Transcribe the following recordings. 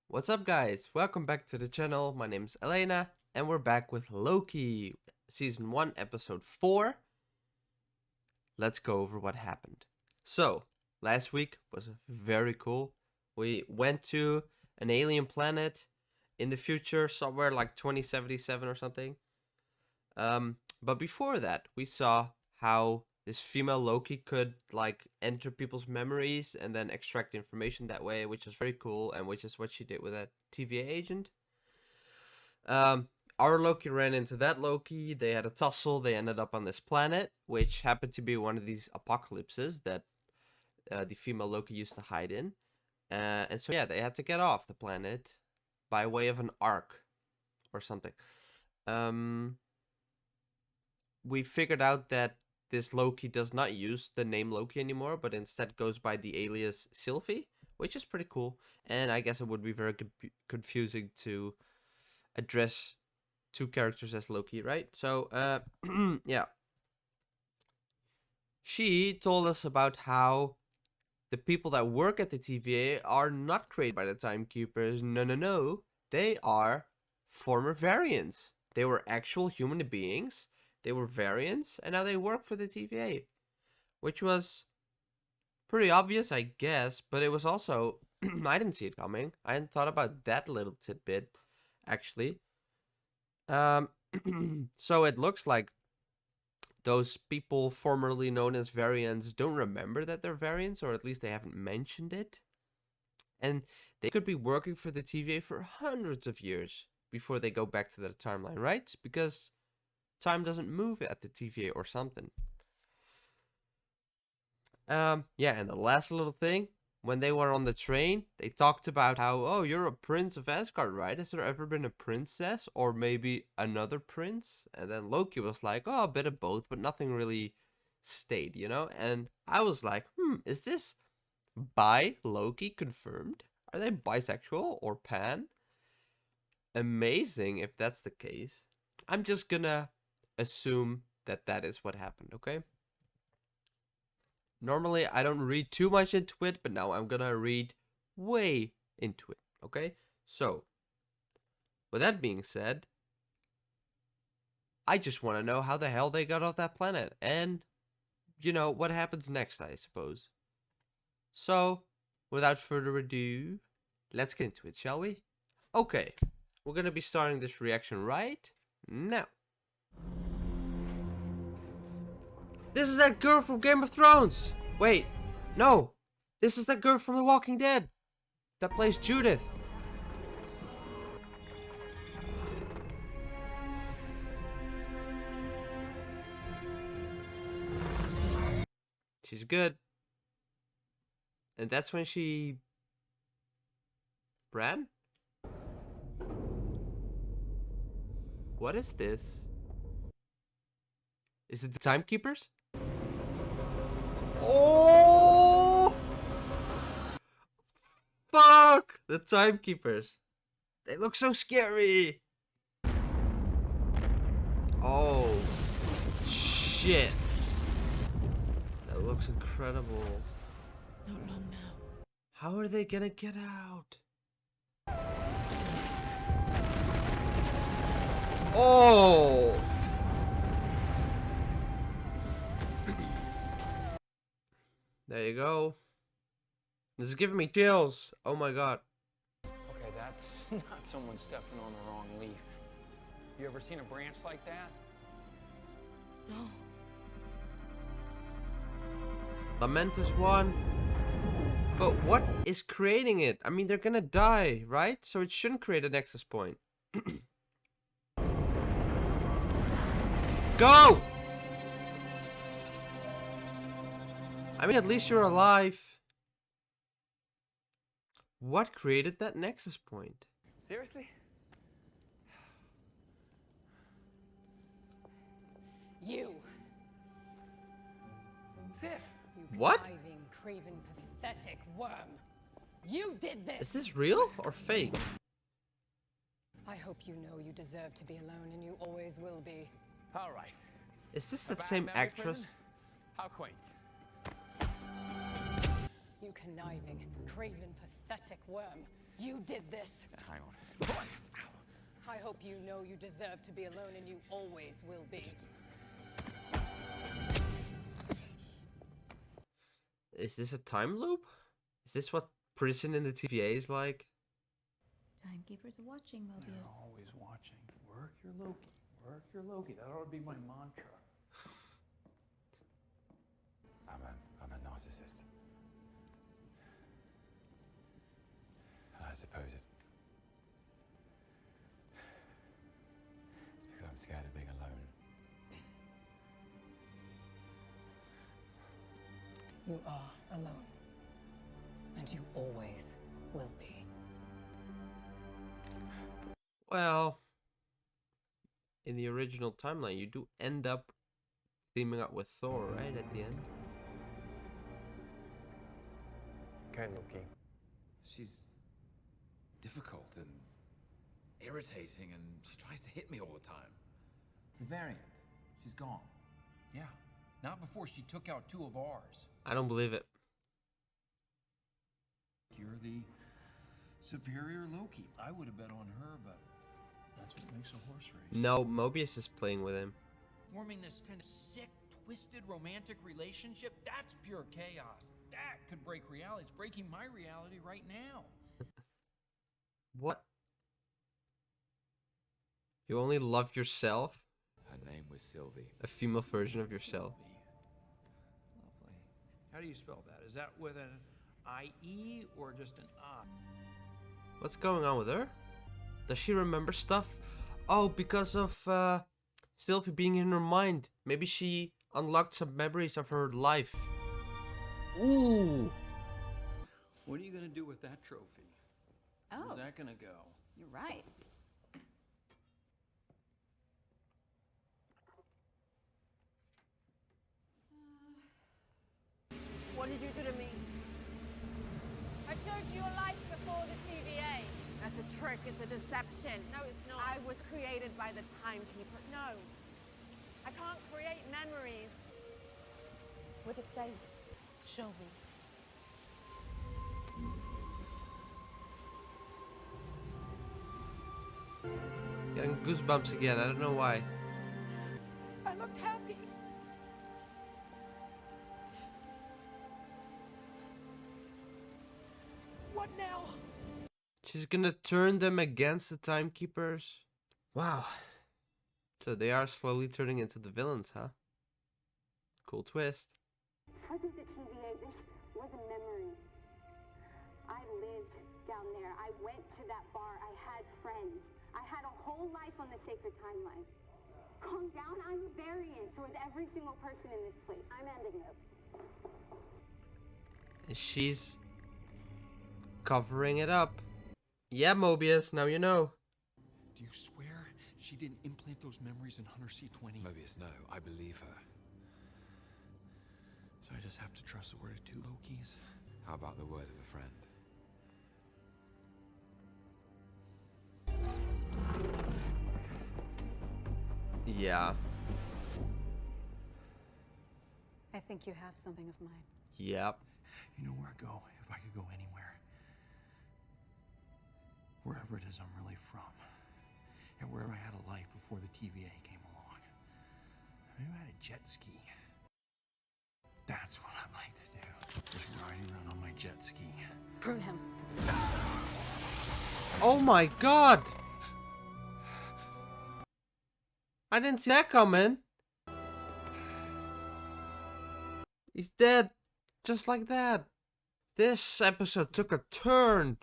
What's up guys, welcome back to the channel. My name is Elena and we're back with Loki, season 1 episode 4. Let's go over what happened. So, last week was very cool. We went to an alien planet in the future, somewhere like 2077 or something. But before that, we saw how this female Loki could like enter people's memories and then extract information that way, which was very cool, and which is what she did with that TVA agent. Our Loki ran into that Loki. They had a tussle. They ended up on this planet, which happened to be one of these apocalypses that the female Loki used to hide in. And so yeah, they had to get off the planet by way of an arc or something. We figured out that this Loki does not use the name Loki anymore, but instead goes by the alias Sylvie, which is pretty cool. And I guess it would be very confusing to address two characters as Loki, right? So, yeah. She told us about how the people that work at the TVA are not created by the Timekeepers. No. They are former variants. They were actual human beings. They were variants, and now they work for the TVA. Which was pretty obvious, I guess, but it was also... I didn't see it coming. I hadn't thought about that little tidbit, actually. So it looks like those people formerly known as variants don't remember that they're variants, or at least they haven't mentioned it. And they could be working for the TVA for hundreds of years before they go back to their timeline, right? Because time doesn't move at the TVA or something. Yeah, and the last little thing, when they were on the train, they talked about how, oh, you're a prince of Asgard, right? Has there ever been a princess or maybe another prince? And then Loki was like, oh, a bit of both, but nothing really stayed, you know? And I was like, is this bi Loki confirmed? Are they bisexual or pan? Amazing if that's the case. I'm just gonna assume that that is what happened, okay? Normally, I don't read too much into it, but now I'm gonna read way into it, okay? So, with that being said, I just want to know how the hell they got off that planet, and, you know, what happens next, I suppose. So, without further ado, let's get into it, shall we? Okay, we're gonna be starting this reaction right now. This is that girl from Game of Thrones! Wait, no! This is that girl from The Walking Dead! That plays Judith! She's good. And that's when she... ran? What is this? Is it the Timekeepers? Oh! Fuck! The Timekeepers. They look so scary. Oh. Shit. That looks incredible. Not long now. How are they gonna get out? Oh! There you go. This is giving me chills. Oh my god. Okay, that's not someone stepping on the wrong leaf. You ever seen a branch like that? No. Lamentus one. But what is creating it? I mean, they're gonna die, right? So it shouldn't create a Nexus Point. Go! I mean, at least you're alive. What created that Nexus Point? Seriously? You. Sif! You What? conniving, craven, pathetic worm. You did this! Is this real or fake? I hope you know you deserve to be alone, and you always will be. All right. Is this that About same memory actress? prison? How quaint. You conniving, craven, pathetic worm. You did this. Hang on. I hope you know you deserve to be alone, and you always will be. Is this a time loop? Is this what prison in the TVA is like? Timekeepers are watching, Mobius. They're always watching. Work your Loki. Work your Loki. That ought to be my mantra. I'm a narcissist. And I suppose it's because I'm scared of being alone. You are alone, and you always will be. Well, in the original timeline, you do end up teaming up with Thor, right, at the end? Okay, Loki. She's difficult and irritating, and she tries to hit me all the time. The variant. She's gone. Yeah. Not before she took out 2 of ours. I don't believe it. You're the superior Loki. I would have bet on her, but That's what makes a horse race. No, Mobius is playing with him. forming this kind of sick, twisted romantic relationship, that's pure chaos. That could break reality. It's breaking my reality right now. What? You only love yourself? Her name was Sylvie. A female version of yourself. Lovely. How do you spell that? Is that with an I-E or just an I? What's going on with her? Does she remember stuff? Oh, because of Sylvie being in her mind. Maybe she unlocked some memories of her life. Ooh. What are you going to do with that trophy? Oh, Where's that going to go? you're right. What did you do to me? I showed you your life before the TVA. That's a trick. It's a deception. No, it's not. I was created by the Timekeeper. No. I can't create memories. With a safe. Show me. Getting goosebumps again. I don't know why. I looked happy. What now? She's gonna turn them against the Timekeepers. Wow. So they are slowly turning into the villains, huh? Cool twist. Because of the TVA, this was a memory. I lived down there. I went to that bar. I had friends. I had a whole life on the sacred timeline. Calm down. I'm a variant. So is every single person in this place. I'm ending this. And she's covering it up. Yeah, Mobius, now you know. Do you swear she didn't implant those memories in Hunter C-20? Mobius, no, I believe her. So I just have to trust the word of 2 Lokis? How about the word of a friend? Yeah. I think you have something of mine. Yep. You know where I'd go if I could go anywhere? Wherever it is I'm really from. And wherever I had a life before the TVA came along. Maybe I had a jet ski. That's what I'd like to do. Just riding around on my jet ski. Prune him. Oh my god! I didn't see that coming. He's dead. Just like that. This episode took a turn.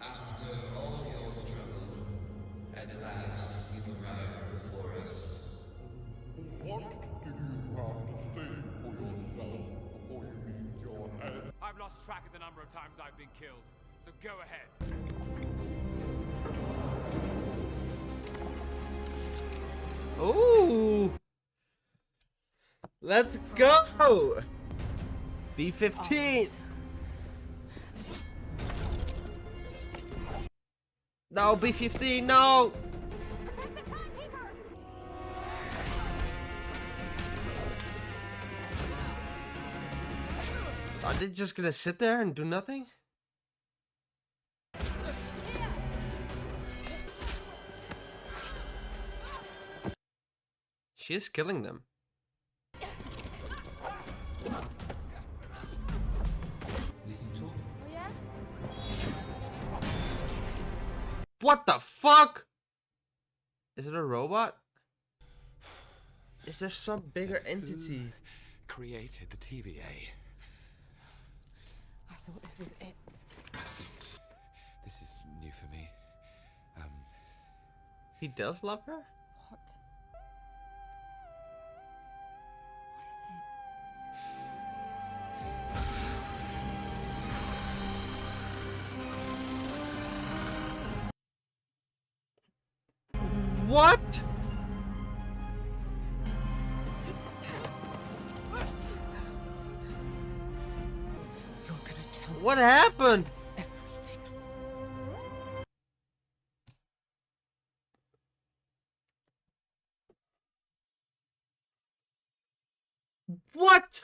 After all your struggle, at last you've arrived before us. What do you have to say for yourself before you meet your end? I've lost track of the number of times I've been killed, so go ahead. Ooh! Let's go! B-15! No, B-15, no! Protect the Timekeepers! Are they just gonna sit there and do nothing? She is killing them. What the fuck? Is it a robot? Is there some bigger entity? Created the TVA. I thought this was it. This is new for me. He does love her? What? What is it? What? You're gonna tell me What happened? everything. What?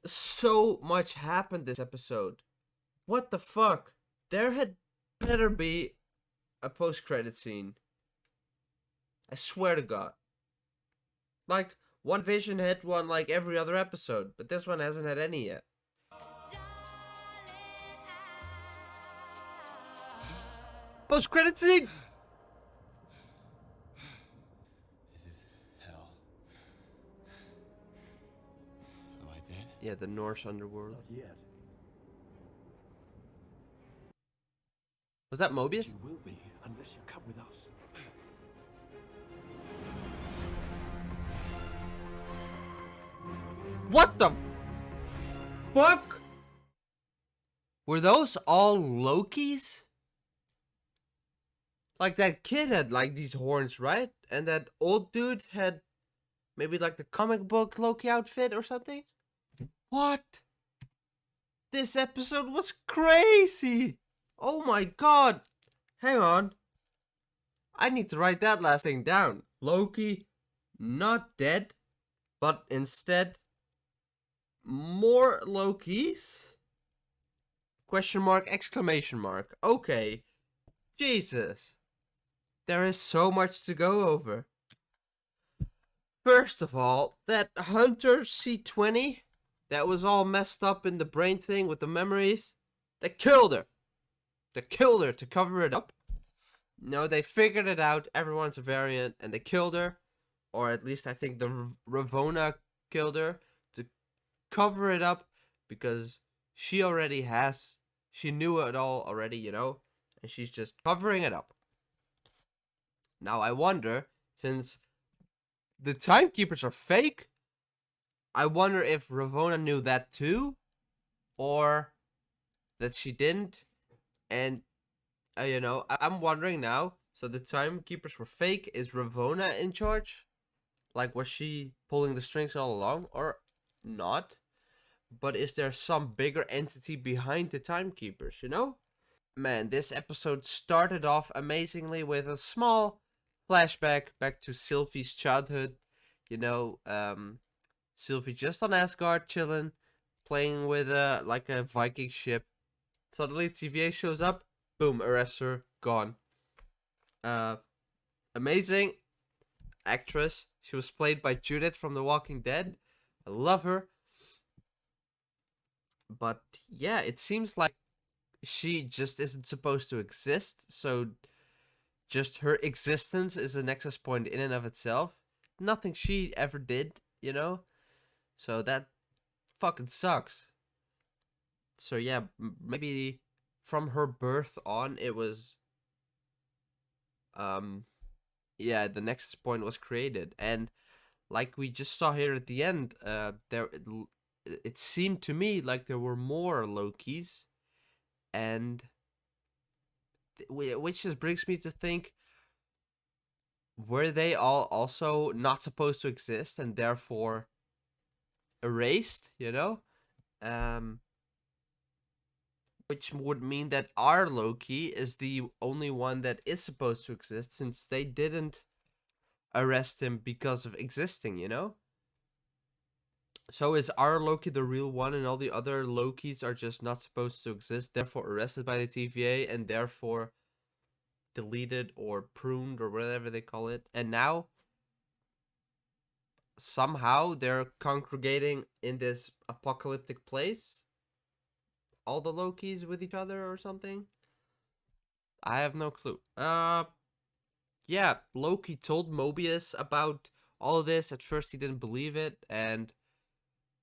So much happened this episode. What the fuck? There had better be a post-credit scene. I swear to God. Like, One Vision had one like every other episode, but this one hasn't had any yet. Post-credit scene! Is this hell? Am I dead? Yeah, the Norse underworld. Not yet. Was that Mobius? You will be unless you come with us. What the fuck? Were those all Lokis? Like that kid had like these horns, right? And that old dude had maybe like the comic book Loki outfit or something? What? This episode was crazy! Oh my god! Hang on. I need to write that last thing down. Loki, not dead, but instead more Lokis? Question mark, exclamation mark. Okay. Jesus. There is so much to go over. First of all, that Hunter C20 that was all messed up in the brain thing with the memories, they killed her. They killed her to cover it up. No, they figured it out. Everyone's a variant, and they killed her. Or at least I think the Ravonna killed her to cover it up because she already has. She knew it all already, you know? And she's just covering it up. Now I wonder, since the timekeepers are fake, I wonder if Ravonna knew that too, or that she didn't. And, you know, I'm wondering now, so the timekeepers were fake, is Ravonna in charge? Like, was she pulling the strings all along, or not? But is there some bigger entity behind the timekeepers, you know? Man, this episode started off amazingly with a small flashback back to Sylvie's childhood. You know, Sylvie just on Asgard, chilling, playing with like a Viking ship. Suddenly TVA shows up, boom, arrests her, gone. Amazing actress. She was played by Judith from The Walking Dead. I love her. But yeah, it seems like she just isn't supposed to exist, so just her existence is a Nexus Point in and of itself. Nothing she ever did, you know? So that fucking sucks. So yeah, maybe from her birth on, it was... yeah, the Nexus Point was created. And like we just saw here at the end, it seemed to me like there were more Lokis. And which just brings me to think, were they all also not supposed to exist and therefore erased, you know? Which would mean that our Loki is the only one that is supposed to exist, since they didn't arrest him because of existing, you know? So is our Loki the real one, and all the other Lokis are just not supposed to exist, therefore arrested by the TVA, and therefore deleted or pruned or whatever they call it? And now somehow they're congregating in this apocalyptic place, all the Lokis with each other or something. I have no clue. Yeah, Loki told Mobius about all this. At first he didn't believe it, and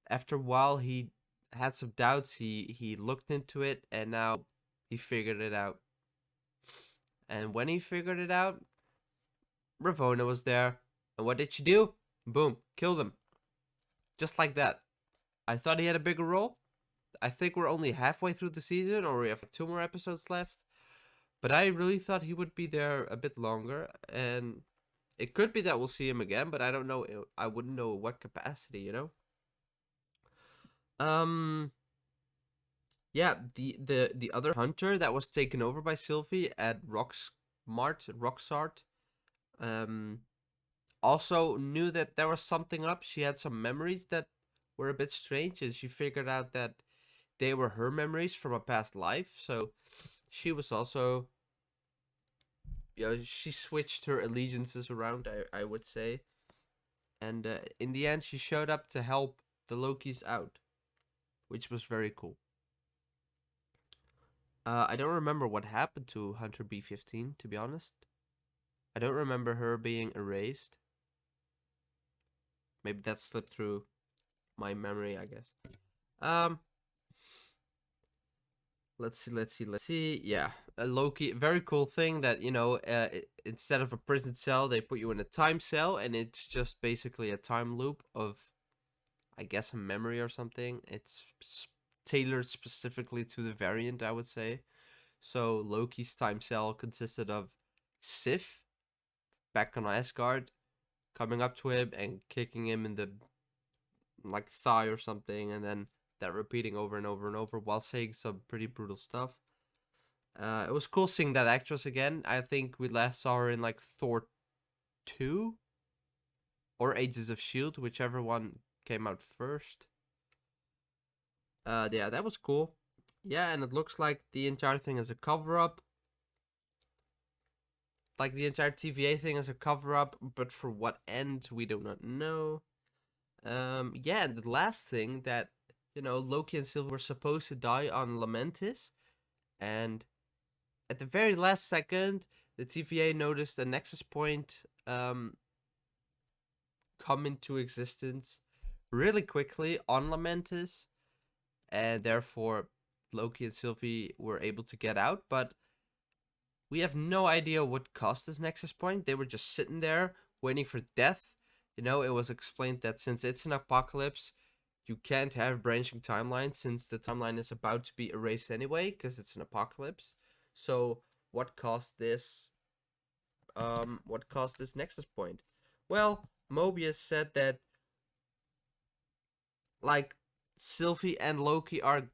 after a while he had some doubts. He looked into it, and now he figured it out. And when he figured it out, Ravonna was there. And what did she do? Boom, killed him. Just like that. I thought he had a bigger role. I think we're only halfway through the season, or we have 2 more episodes left. But I really thought he would be there a bit longer, and it could be that we'll see him again, but I don't know. I wouldn't know what capacity, you know? Yeah, the other hunter that was taken over by Sylvie at Roxart, also knew that there was something up. She had some memories that were a bit strange, and she figured out that they were her memories from a past life. So she was also, she switched her allegiances around, I would say. And in the end, she showed up to help the Lokis out, which was very cool. I don't remember what happened to Hunter B-15, to be honest. I don't remember her being erased. Maybe that slipped through my memory, I guess. Let's see. Yeah, Loki, very cool thing that, instead of a prison cell, they put you in a time cell, and it's just basically a time loop of, I guess, a memory or something. It's tailored specifically to the variant, I would say. So Loki's time cell consisted of Sif, back on Asgard, coming up to him and kicking him in the thigh or something, and then that repeating over and over and over while saying some pretty brutal stuff. It was cool seeing that actress again. I think we last saw her in Thor 2 or Agents of S.H.I.E.L.D., whichever one came out first. Yeah, that was cool. Yeah, and it looks like the entire thing is a cover-up. Like, the entire TVA thing is a cover-up, but for what end, we do not know. Yeah, and the last thing that, Loki and Sylvie were supposed to die on Lamentis, and at the very last second, the TVA noticed a Nexus Point come into existence really quickly on Lamentis, and therefore Loki and Sylvie were able to get out, but we have no idea what caused this Nexus Point. They were just sitting there waiting for death. It was explained that since it's an apocalypse, you can't have branching timelines, since the timeline is about to be erased anyway, because it's an apocalypse. So what caused this? What caused this Nexus Point? Well, Mobius said that Sylvie and Loki are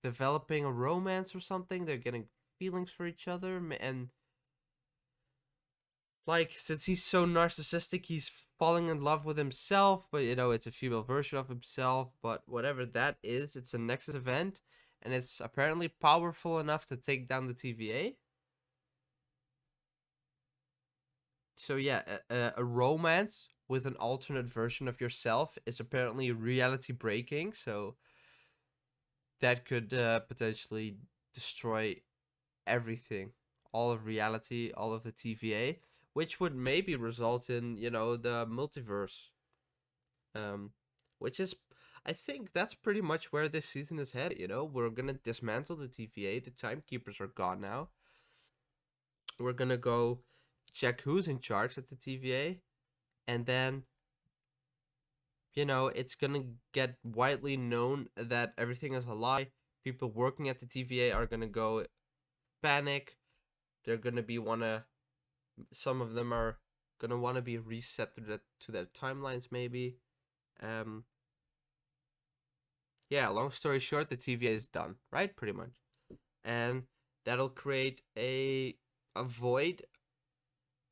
developing a romance or something. They're getting feelings for each other, and since he's so narcissistic, he's falling in love with himself, but it's a female version of himself. But whatever that is, it's a Nexus event, and it's apparently powerful enough to take down the TVA. So yeah, a romance with an alternate version of yourself is apparently reality breaking, so that could potentially destroy everything, all of reality, all of the TVA, which would maybe result in, the multiverse. Which is, I think that's pretty much where this season is headed, We're gonna dismantle the TVA, the Timekeepers are gone now. We're gonna go check who's in charge at the TVA, and then, it's gonna get widely known that everything is a lie. People working at the TVA are gonna go panic. They're gonna some of them are gonna want to be reset to their timelines, maybe. Yeah, long story short, the TVA is done, right? Pretty much. And that'll create a void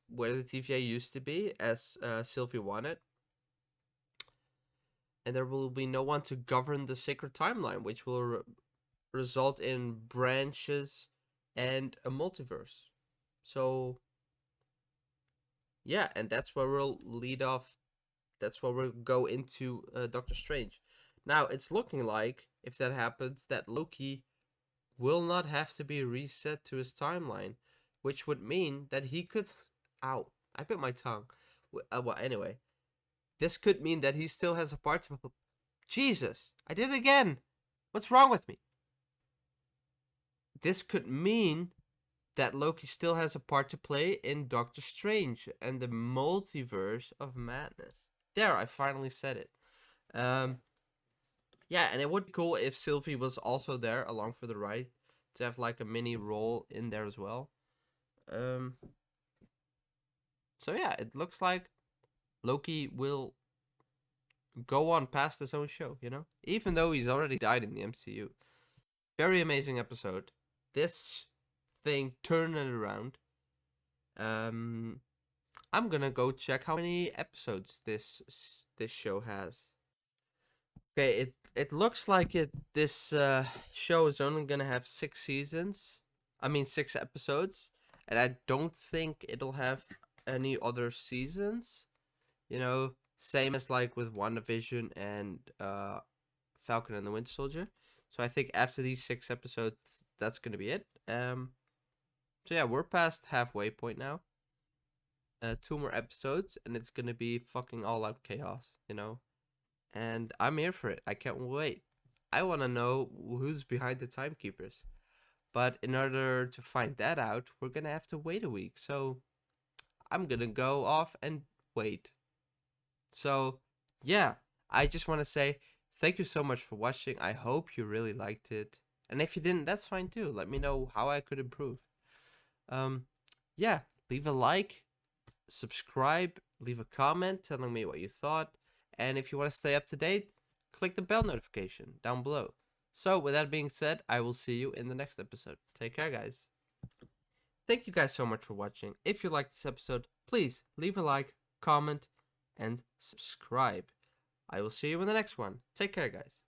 where the TVA used to be, as Sylvie wanted. and there will be no one to govern the sacred timeline, which will result in branches and a multiverse. So yeah, and that's where we'll lead off. That's where we'll go into Doctor Strange. Now it's looking like, if that happens, that Loki will not have to be reset to his timeline, which would mean that he could. Ow! I bit my tongue. Well, anyway, this could mean that he still has a part to. Jesus! I did it again! What's wrong with me? This could mean that Loki still has a part to play in Doctor Strange and the multiverse of madness. There, I finally said it. Yeah, and it would be cool if Sylvie was also there along for the ride, to have like a mini role in there as well. So yeah, it looks like Loki will go on past his own show, you know? Even though he's already died in the MCU. Very amazing episode. This thing turned it around. I'm gonna go check how many episodes this show has. Okay, it looks like this show is only gonna have 6 seasons. I mean 6 episodes, and I don't think it'll have any other seasons. You know, same as like with WandaVision and Falcon and the Winter Soldier. So I think after these 6 episodes, that's gonna be it. So yeah, we're past halfway point now. 2 more episodes, and it's gonna be fucking all out chaos, you know. And I'm here for it. I can't wait. I want to know who's behind the timekeepers. But in order to find that out, we're gonna have to wait a week. So I'm gonna go off and wait. So yeah, I just want to say thank you so much for watching. I hope you really liked it. And if you didn't, that's fine too. Let me know how I could improve. Yeah, leave a like, subscribe, leave a comment telling me what you thought. And if you want to stay up to date, click the bell notification down below. So with that being said, I will see you in the next episode. Take care, guys. Thank you guys so much for watching. If you liked this episode, please leave a like, comment, and subscribe. I will see you in the next one. Take care, guys.